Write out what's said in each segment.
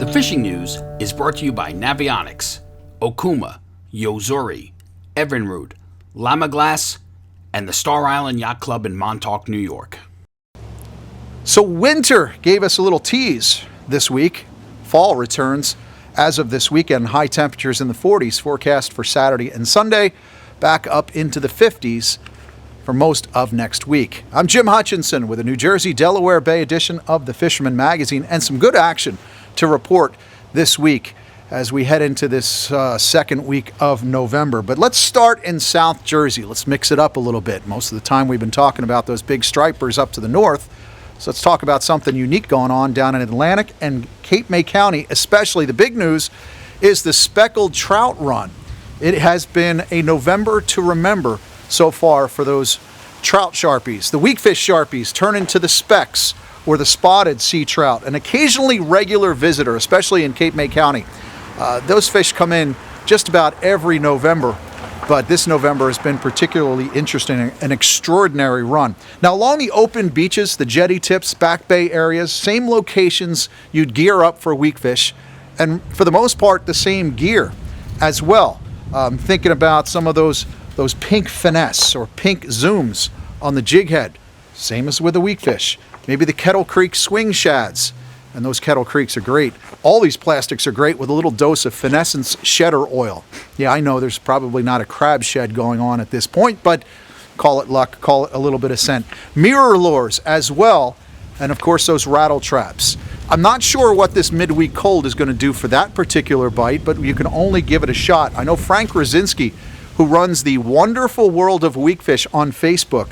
fishing news is brought to you by Navionics, Okuma, Yozuri, Evinrude, Lama Glass, and the Star Island Yacht Club in Montauk, New York. So winter gave us a little tease this week. Fall returns as of this weekend. High temperatures in the 40s forecast for Saturday and Sunday, back up into the 50s for most of next week. I'm Jim Hutchinson with a New Jersey, Delaware Bay edition of the Fisherman magazine, and some good action to report this week as we head into this second week of November. But let's start in South Jersey. Let's mix it up a little bit. Most of the time we've been talking about those big stripers up to the north. So let's talk about something unique going on down in Atlantic and Cape May County, especially. The big news is the Speckled Trout Run. It has been a November to remember so far for those trout sharpies. The weakfish sharpies turn into the specks, or the spotted sea trout, an occasionally regular visitor, especially in Cape May County. Those fish come in just about every November, but this November has been particularly interesting, an extraordinary run. Now, along the open beaches, the jetty tips, back bay areas, same locations you'd gear up for weakfish, and for the most part, the same gear as well. Thinking about some of those pink finesse or pink zooms on the jig head, same as with the weakfish. Maybe the Kettle Creek swing shads, and those Kettle Creeks are great. All these plastics are great with a little dose of Finessence shedder oil. Yeah, I know there's probably not a crab shed going on at this point, but call it luck, call it a little bit of scent. Mirror lures as well, and of course those rattle traps. I'm not sure what this midweek cold is going to do for that particular bite, but you can only give it a shot. I know Frank Rosinski, who runs the Wonderful World of Weakfish on Facebook,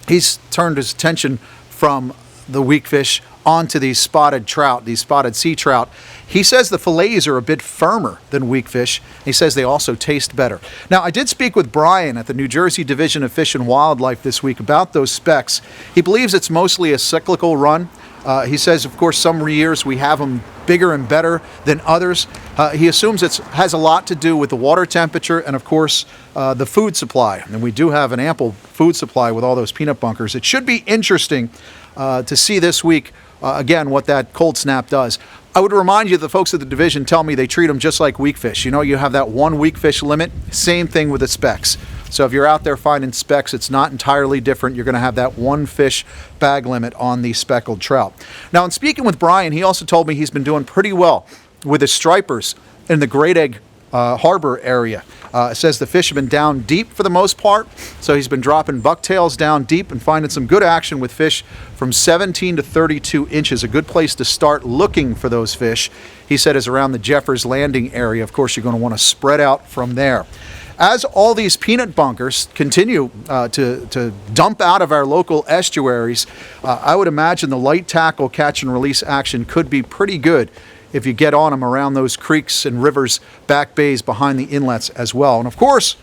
he's turned his attention from the weakfish onto these spotted trout, these spotted sea trout. He says the fillets are a bit firmer than weakfish. He says they also taste better. Now, I did speak with Brian at the New Jersey Division of Fish and Wildlife this week about those specks. He believes it's mostly a cyclical run. He says, of course, some years we have them bigger and better than others. He assumes it has a lot to do with the water temperature and, of course, the food supply. And we do have an ample food supply with all those peanut bunkers. It should be interesting to see this week, again, what that cold snap does. I would remind you, the folks at the division tell me they treat them just like weakfish. You know, you have that one weakfish limit. Same thing with the specks. So if you're out there finding specks, it's not entirely different. You're going to have that one fish bag limit on the speckled trout. Now, in speaking with Brian, he also told me he's been doing pretty well with his stripers in the Great Egg Harbor area. It says the fish have been down deep for the most part, so he's been dropping bucktails down deep and finding some good action with fish from 17 to 32 inches. A good place to start looking for those fish, he said, is around the Jeffers Landing area. Of course, you're going to want to spread out from there. As all these peanut bunkers continue to dump out of our local estuaries, I would imagine the light tackle catch and release action could be pretty good if you get on them around those creeks and rivers, back bays, behind the inlets as well. And of course,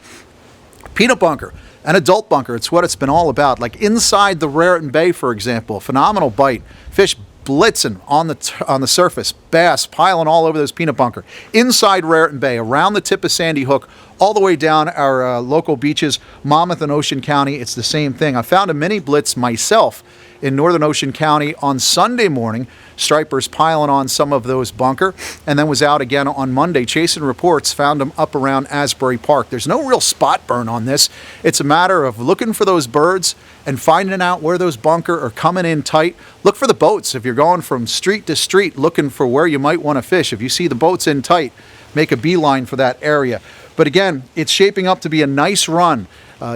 peanut bunker, an adult bunker, it's what it's been all about. Like inside the Raritan Bay, for example, phenomenal bite. Fish blitzing on the surface, bass piling all over those peanut bunker. Inside Raritan Bay, around the tip of Sandy Hook, all the way down our local beaches, Monmouth and Ocean County, it's the same thing. I found a mini blitz myself in Northern Ocean County on Sunday morning, stripers piling on some of those bunker, and then was out again on Monday chasing reports, found them up around Asbury Park. There's no real spot burn on this. It's a matter of looking for those birds and finding out where those bunker are coming in tight. Look for the boats. If you're going from street to street looking for where you might want to fish, if you see the boats in tight, make a beeline for that area. But again, it's shaping up to be a nice run,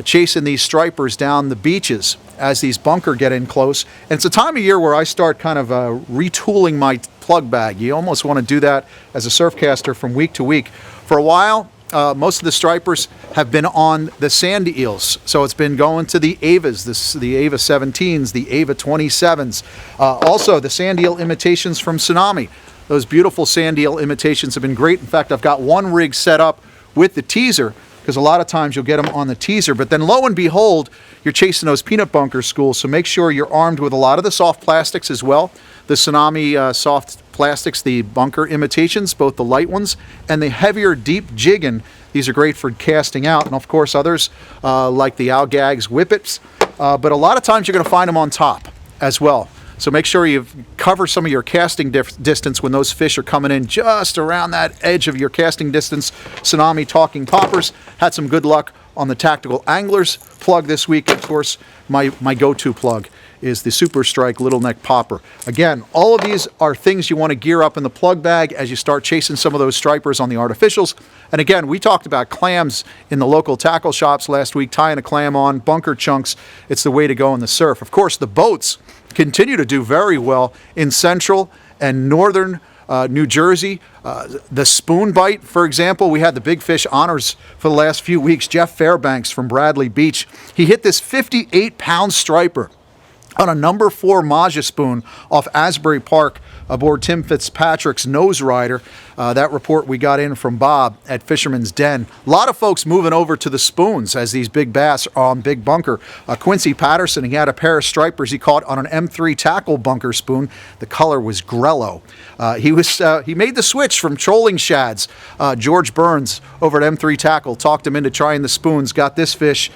chasing these stripers down the beaches as these bunker get in close. And it's a time of year where I start kind of retooling my plug bag. You almost want to do that as a surf caster from week to week. For a while, most of the stripers have been on the sandy eels. So it's been going to the Avas, the Ava 17s, the Ava 27s. Also, the sand eel imitations from Tsunami. Those beautiful sand eel imitations have been great. In fact, I've got one rig set up with the teaser, because a lot of times you'll get them on the teaser, but then lo and behold, you're chasing those peanut bunker schools, so make sure you're armed with a lot of the soft plastics as well. The Tsunami soft plastics, the bunker imitations, both the light ones and the heavier deep jigging. These are great for casting out, and of course others like the Algags Whippets, but a lot of times you're going to find them on top as well. So make sure you cover some of your casting distance when those fish are coming in just around that edge of your casting distance. Tsunami Talking Poppers had some good luck on the Tactical Anglers plug this week. Of course, my go-to plug is the Super Strike Little Neck Popper. Again, all of these are things you want to gear up in the plug bag as you start chasing some of those stripers on the artificials. And again, we talked about clams in the local tackle shops last week, tying a clam on, bunker chunks. It's the way to go in the surf. Of course, the boats continue to do very well in central and northern New Jersey. The spoon bite, for example, we had the big fish honors for the last few weeks. Jeff Fairbanks from Bradley Beach, he hit this 58-pound striper on a number 4 Maja spoon off Asbury Park aboard Tim Fitzpatrick's Nose Rider. That report we got in from Bob at Fisherman's Den. A lot of folks moving over to the spoons as these big bass are on big bunker. Quincy Patterson, he had a pair of stripers he caught on an M3 tackle bunker spoon. The color was Grello. He made the switch from trolling shads. George Burns over at M3 Tackle talked him into trying the spoons, got this fish,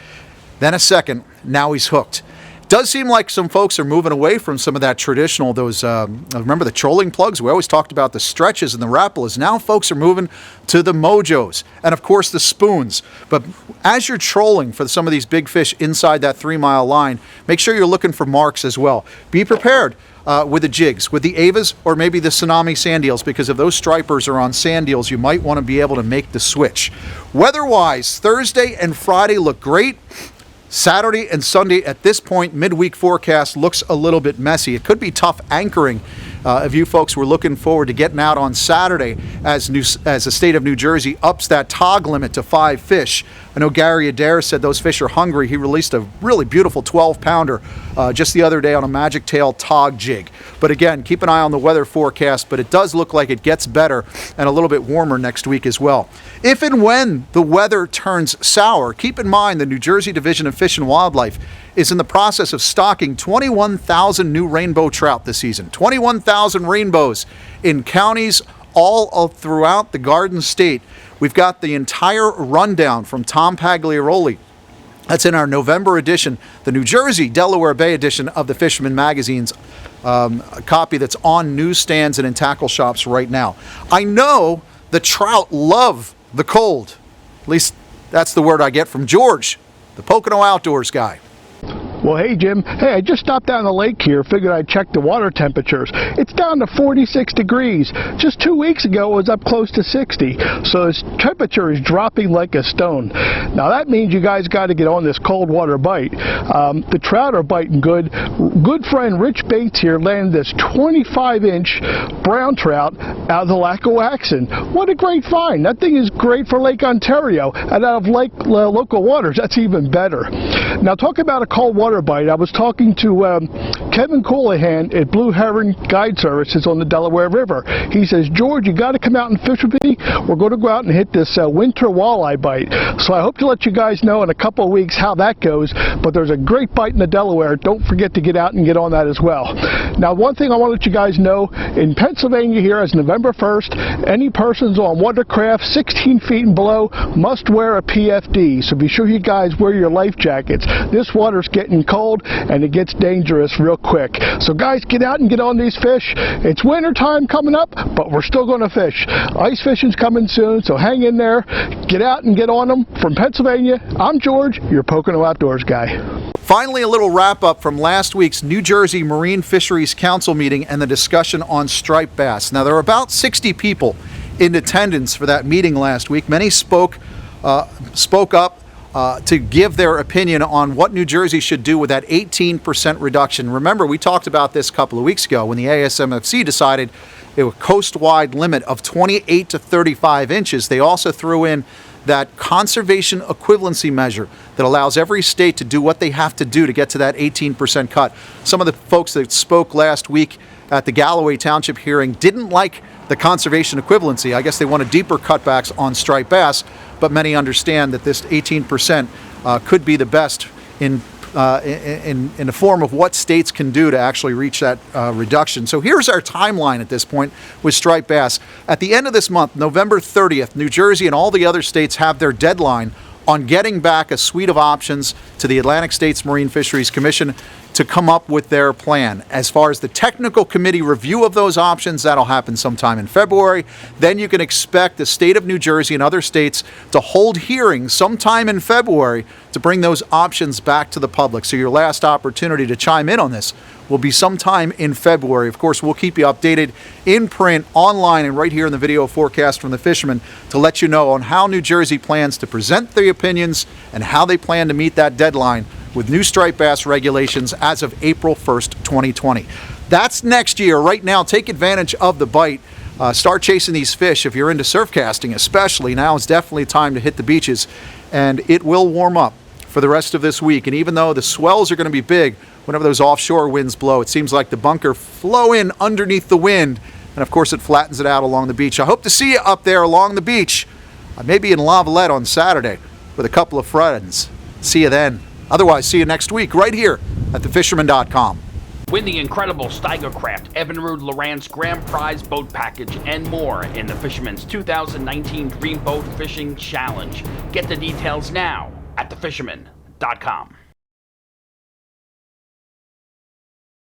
then a second, now he's hooked. Does seem like some folks are moving away from some of that traditional, remember the trolling plugs? We always talked about the stretches and the Rappalas. Now folks are moving to the Mojos and, of course, the spoons. But as you're trolling for some of these big fish inside that 3-mile line, make sure you're looking for marks as well. Be prepared with the jigs, with the Avas, or maybe the Tsunami sand eels, because if those stripers are on sand eels, you might want to be able to make the switch. Weather-wise, Thursday and Friday look great. Saturday and Sunday at this point, midweek forecast looks a little bit messy. It could be tough anchoring if you folks were looking forward to getting out on Saturday as the state of New Jersey ups that tog limit to 5 fish. I know Gary Adair said those fish are hungry. He released a really beautiful 12-pounder just the other day on a Magic Tail tog jig. But again, keep an eye on the weather forecast, but it does look like it gets better and a little bit warmer next week as well. If and when the weather turns sour, keep in mind the New Jersey Division of Fish and Wildlife is in the process of stocking 21,000 new rainbow trout this season. 21,000 rainbows in counties all throughout the Garden State. We've got the entire rundown from Tom Pagliaroli. That's in our November edition, the New Jersey Delaware Bay edition of the Fisherman magazine's copy that's on newsstands and in tackle shops right now. I know the trout love the cold. At least that's the word I get from George, the Pocono Outdoors guy. Well, hey, Jim. Hey, I just stopped down the lake here. Figured I'd check the water temperatures. It's down to 46 degrees. Just 2 weeks ago, it was up close to 60. So its temperature is dropping like a stone. Now, that means you guys got to get on this cold water bite. The trout are biting good. Good friend Rich Bates here landed this 25-inch brown trout out of the Lackawaxen. What a great find. That thing is great for Lake Ontario. And out of local waters, that's even better. Now, talk about a cold water bite. I was talking to Kevin Coolahan at Blue Heron Guide Services on the Delaware River. He says, George, you got to come out and fish with me. We're going to go out and hit this winter walleye bite. So I hope to let you guys know in a couple of weeks how that goes. But there's a great bite in the Delaware. Don't forget to get out and get on that as well. Now, one thing I want to let you guys know, in Pennsylvania here as November 1st, any persons on watercraft 16 feet and below must wear a PFD. So be sure you guys wear your life jackets. This water's getting cold and it gets dangerous real quick. So guys, get out and get on these fish. It's winter time coming up, but we're still going to fish. Ice fishing's coming soon, so hang in there. Get out and get on them. From Pennsylvania, I'm George, your Pocono Outdoors guy. Finally, a little wrap-up from last week's New Jersey Marine Fisheries Council meeting and the discussion on striped bass. Now, there were about 60 people in attendance for that meeting last week. Many spoke up to give their opinion on what New Jersey should do with that 18% reduction. Remember, we talked about this a couple of weeks ago when the ASMFC decided a coast-wide limit of 28 to 35 inches. They also threw in that conservation equivalency measure that allows every state to do what they have to do to get to that 18% cut. Some of the folks that spoke last week at the Galloway Township hearing didn't like the conservation equivalency. I guess they wanted deeper cutbacks on striped bass, but many understand that this 18% could be the best in the form of what states can do to actually reach that reduction. So here's our timeline at this point with striped bass. At the end of this month, November 30th, New Jersey and all the other states have their deadline on getting back a suite of options to the Atlantic States Marine Fisheries Commission. to come up with their plan. As far as the technical committee review of those options, that'll happen sometime in February. Then you can expect the state of New Jersey and other states to hold hearings sometime in February to bring those options back to the public. So your last opportunity to chime in on this will be sometime in February. Of course, we'll keep you updated in print, online, and right here in the video forecast from the Fisherman to let you know on how New Jersey plans to present the opinions and how they plan to meet that deadline with new striped bass regulations as of April 1st, 2020. That's next year. Right now, take advantage of the bite. Start chasing these fish. If you're into surf casting especially, now is definitely time to hit the beaches, and it will warm up for the rest of this week. And even though the swells are going to be big whenever those offshore winds blow, it seems like the bunker flow in underneath the wind, and of course it flattens it out along the beach. I hope to see you up there along the beach, maybe in Lavalette on Saturday with a couple of friends. See you then. Otherwise, see you next week right here at thefisherman.com. Win the incredible Steigercraft Evinrude Lowrance Grand Prize Boat Package and more in the Fisherman's 2019 Dream Boat Fishing Challenge. Get the details now at thefisherman.com.